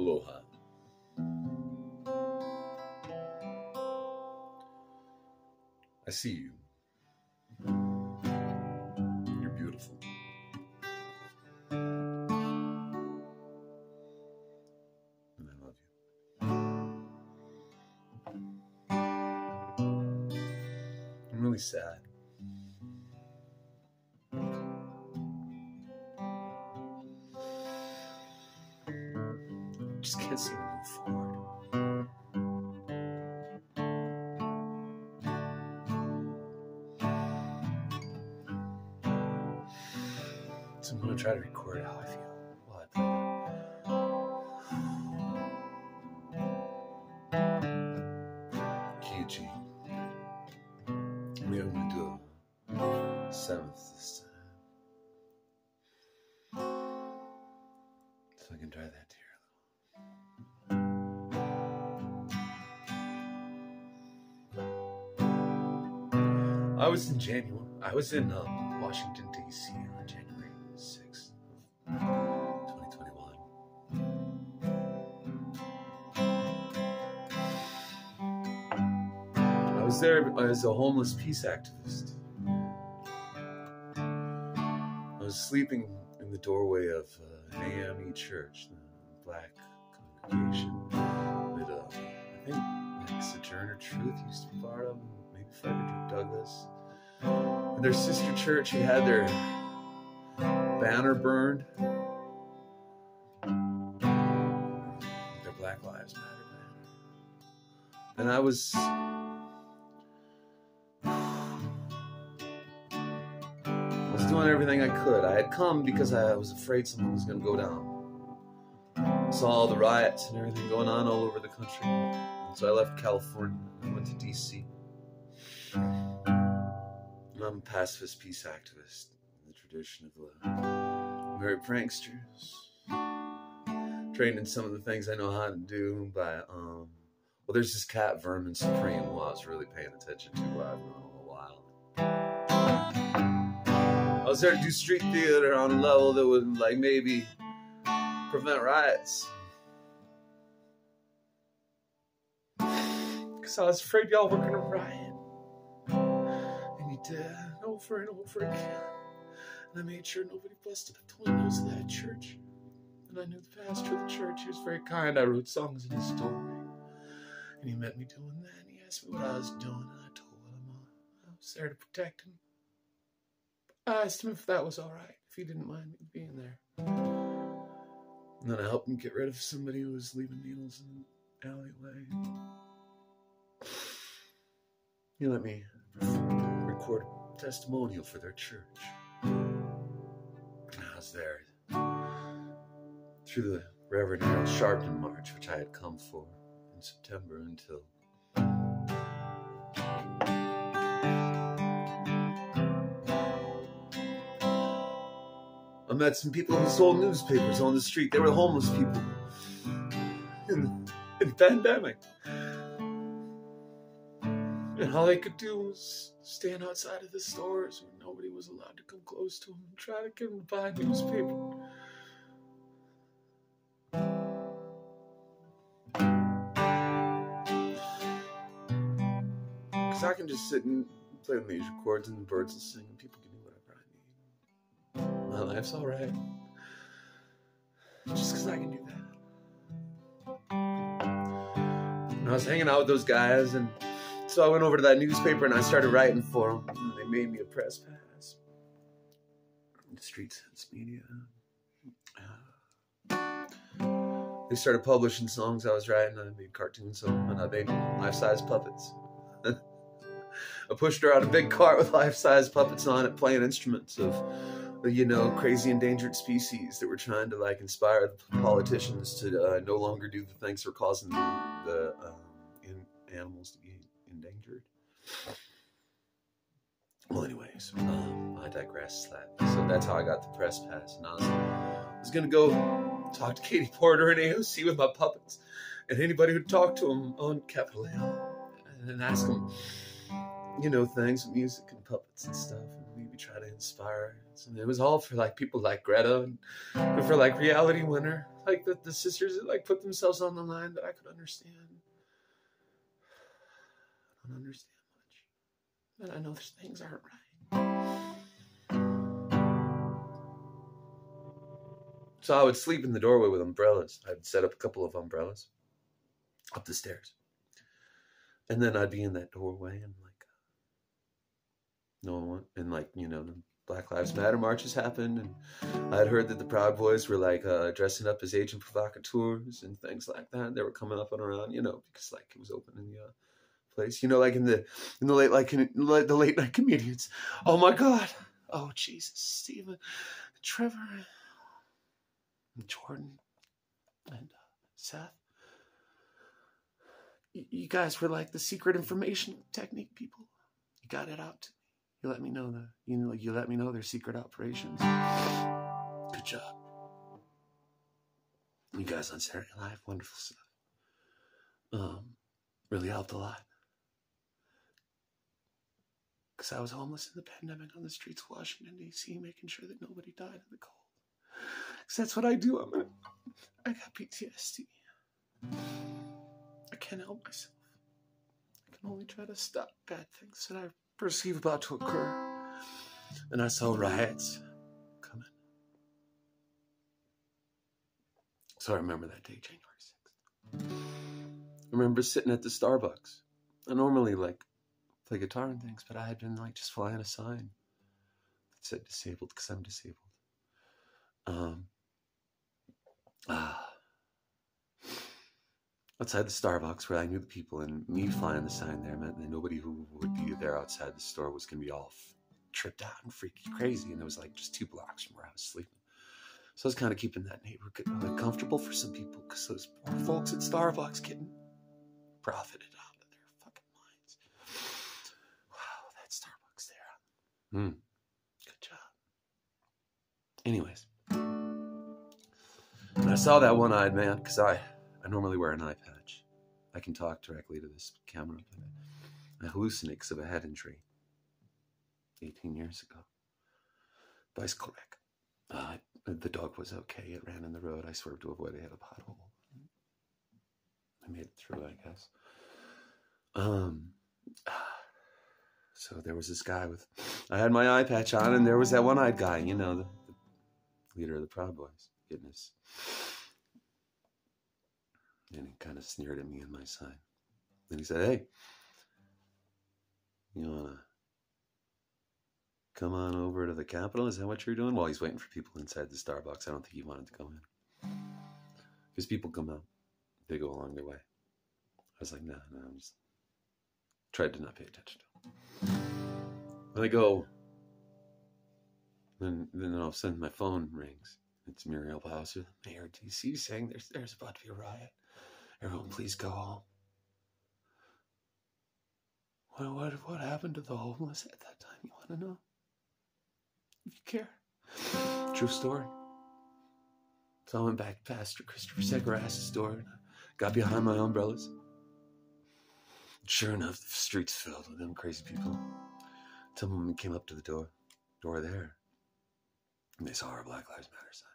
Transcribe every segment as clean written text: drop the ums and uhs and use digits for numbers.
Aloha. I see you. You're beautiful. And I love you. I'm really sad. Just can't seem to move forward. So I'm going to try to record how I feel. What? Key G. Maybe I'm going to do a seventh this time. So I can try that to hear a little. I was in Washington, D.C. on January 6th of 2021. I was there as a homeless peace activist. I was sleeping in the doorway of an AME church, the black congregation that I think like Sojourner Truth used to be part of, maybe Frederick Douglass. And their sister church, who had their banner burned, their Black Lives Matter banner. And I was doing everything I could. I had come because I was afraid something was going to go down. I saw all the riots and everything going on all over the country. And so I left California and went to D.C. I'm a pacifist peace activist in the tradition of the merry pranksters. Trained in some of the things I know how to do by, well, there's this cat, Vermin Supreme, who I was really paying attention to who I've known a while. I was there to do street theater on a level that would, like, maybe prevent riots. Because I was afraid y'all were going to riot. Did over and over again, and I made sure nobody busted up the windows of that church. And I knew the pastor of the church. He was very kind. I wrote songs in his doorway, and he met me doing that, and he asked me what I was doing, and I told him I was there to protect him. I asked him if that was all right, if he didn't mind me being there. And then I helped him get rid of somebody who was leaving needles in the alleyway. He let me record a testimonial for their church. And I was there through the Reverend Harold Sharpton March, which I had come for in September, until I met some people who sold newspapers on the street. They were homeless people in the pandemic. And all they could do was stand outside of the stores where nobody was allowed to come close to them and try to get them to buy a newspaper. Because I can just sit and play major chords and the birds will sing and people give me whatever I need. My life's alright. Just because I can do that. And I was hanging out with those guys, and so I went over to that newspaper and I started writing for them. And they made me a press pass. The Street Sense Media. They started publishing songs I was writing. I made cartoons of them, and I made life-size puppets. I pushed around a big cart with life-size puppets on it, playing instruments of, you know, crazy endangered species that were trying to, like, inspire the politicians to no longer do the things that were causing the animals to be endangered. Well, anyways, I digress. So that's how I got the press pass, and I was gonna go talk to Katie Porter and AOC with my puppets, and anybody who'd talk to them on Capitol Hill, and ask them, you know, things with music and puppets and stuff, and maybe try to inspire. And it was all for, like, people like Greta, and for, like, Reality Winner. like the sisters that like put themselves on the line that I could understand. I don't understand much. And I know there's things aren't right. So I would sleep in the doorway with umbrellas. I'd set up a couple of umbrellas up the stairs. And then I'd be in that doorway and like, no one, and like, you know, the Black Lives Matter marches happened. And I'd heard that the Proud Boys were like dressing up as agent provocateurs and things like that. They were coming up and around, you know, because like it was open in the place, you know, like in the late, like the late night comedians. Oh my God. Oh Jesus, Stephen, Trevor, and Jordan, and Seth. You guys were like the secret information technique people. You got it out to me. You let me know you let me know their secret operations. Good job. You guys on Saturday Night Live, wonderful stuff. Really helped a lot. Because I was homeless in the pandemic on the streets of Washington, D.C., making sure that nobody died in the cold. Because that's what I do. I got PTSD. I can't help myself. I can only try to stop bad things that I perceive about to occur. And I saw riots coming. So I remember that day, January 6th. I remember sitting at the Starbucks. I normally like play guitar and things, but I had been like just flying a sign that said disabled because I'm disabled. Outside the Starbucks where I knew the people, and me flying the sign there meant that nobody who would be there outside the store was going to be all tripped out and freaky crazy, and it was like just 2 blocks from where I was sleeping. So I was kind of keeping that neighborhood comfortable for some people because those poor folks at Starbucks getting profited out of their fucking minds. Wow, that Starbucks there. Good job. Anyways. And I saw that one-eyed man because I normally wear an eye patch. I can talk directly to this camera, but I hallucinate because of a head injury 18 years ago. Bicycle wreck. The dog was okay. It ran in the road. I swerved to avoid it. It had a pothole. I made it through, I guess. So there was this guy I had my eye patch on, and there was that one-eyed guy, you know, the leader of the Proud Boys, getting his. And he kind of sneered at me and my sign. Then he said, "Hey, you want to come on over to the Capitol? Is that what you're doing?" While he's waiting for people inside the Starbucks. I don't think he wanted to go in. Because people come out. They go along their way. I was like, no, I just tried to not pay attention to him. When I go, then all of a sudden my phone rings. It's Muriel Bowser, Mayor of D.C., saying there's about to be a riot. Everyone, please go home. What happened to the homeless at that time? You want to know? If you care. True story. So I went back to Pastor Christopher Segaras's door and got behind my umbrellas. Sure enough, the streets filled with them crazy people. Some of them came up to the door there, and they saw our Black Lives Matter sign.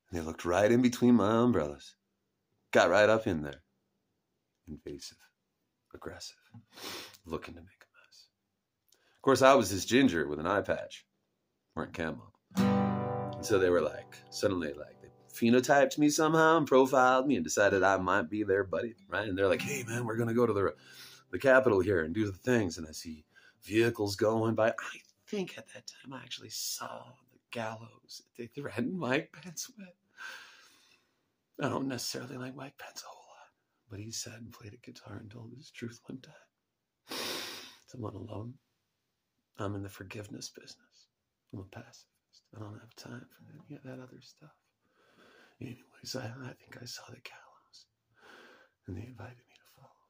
And they looked right in between my umbrellas. Got right up in there. Invasive. Aggressive. Looking to make a mess. Of course, I was this ginger with an eye patch. Wearing camo. And so they were like, suddenly like, they phenotyped me somehow and profiled me and decided I might be their buddy, right? And they're like, hey man, we're going to go to the Capitol here and do the things. And I see vehicles going by. I think at that time I actually saw the gallows that they threatened Mike Pence with. I don't necessarily like Mike Pence a whole lot, but he sat and played a guitar and told his truth one time. Someone alone. I'm in the forgiveness business. I'm a pacifist. I don't have time for any of that other stuff. Anyways, I think I saw the gallows, and they invited me to follow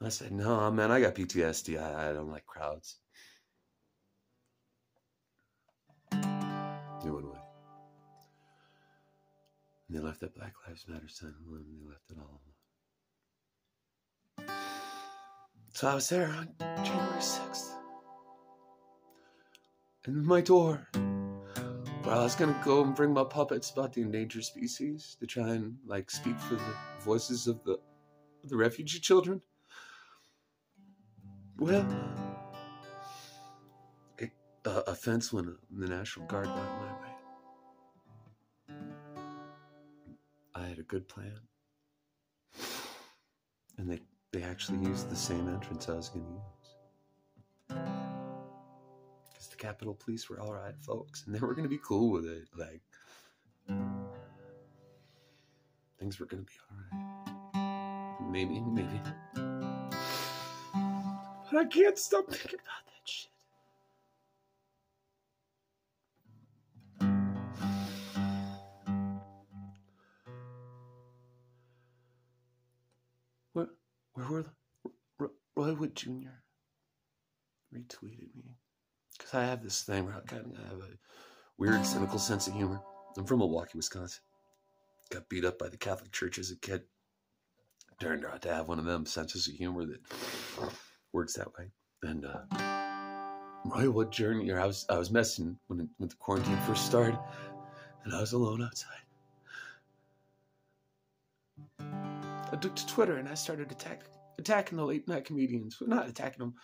it. I said, no, man, I got PTSD. I don't like crowds. They went away. And they left that Black Lives Matter sign alone, and they left it all alone. So I was there on January 6th. And my door Well, I was gonna go and bring my puppets about the endangered species to try and like speak for the voices of the refugee children. Well, a fence went up and the National Guard got in my way. I had a good plan. And they actually used the same entrance I was going to use. Because the Capitol Police were all right folks, and they were going to be cool with it. Like, things were going to be all right. Maybe. But I can't stop thinking about that shit. Where were Roy Wood Jr. retweeted me. Because I have this thing where I kind of have a weird, cynical sense of humor. I'm from Milwaukee, Wisconsin. Got beat up by the Catholic Church as a kid. Turned out to have one of them senses of humor that works that way. And Roy Wood Jr., I was messing when the quarantine first started, and I was alone outside. I took to Twitter and I started attacking the late night comedians. Well, not attacking them.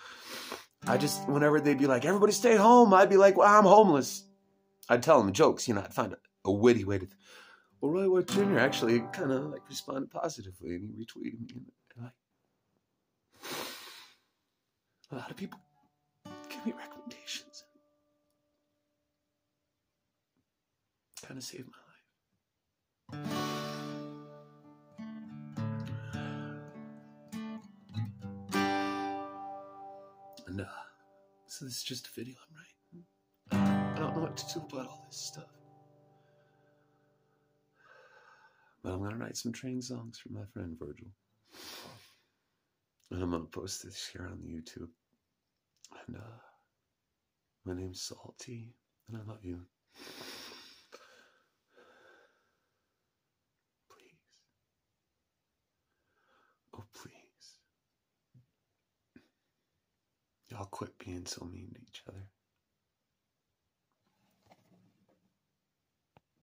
I just, whenever they'd be like, everybody stay home, I'd be like, well, I'm homeless. I'd tell them jokes, I'd find a witty way to. Well, Roy Wood Jr. actually kind of like responded positively and he retweeted me. And like, a lot of people give me recommendations. Kind of saved my life. And so this is just a video I'm writing. I don't know what to do about all this stuff. But I'm going to write some train songs for my friend Virgil. And I'm going to post this here on the YouTube. And my name's Salty, and I love you. Please. Oh, please. Y'all quit being so mean to each other.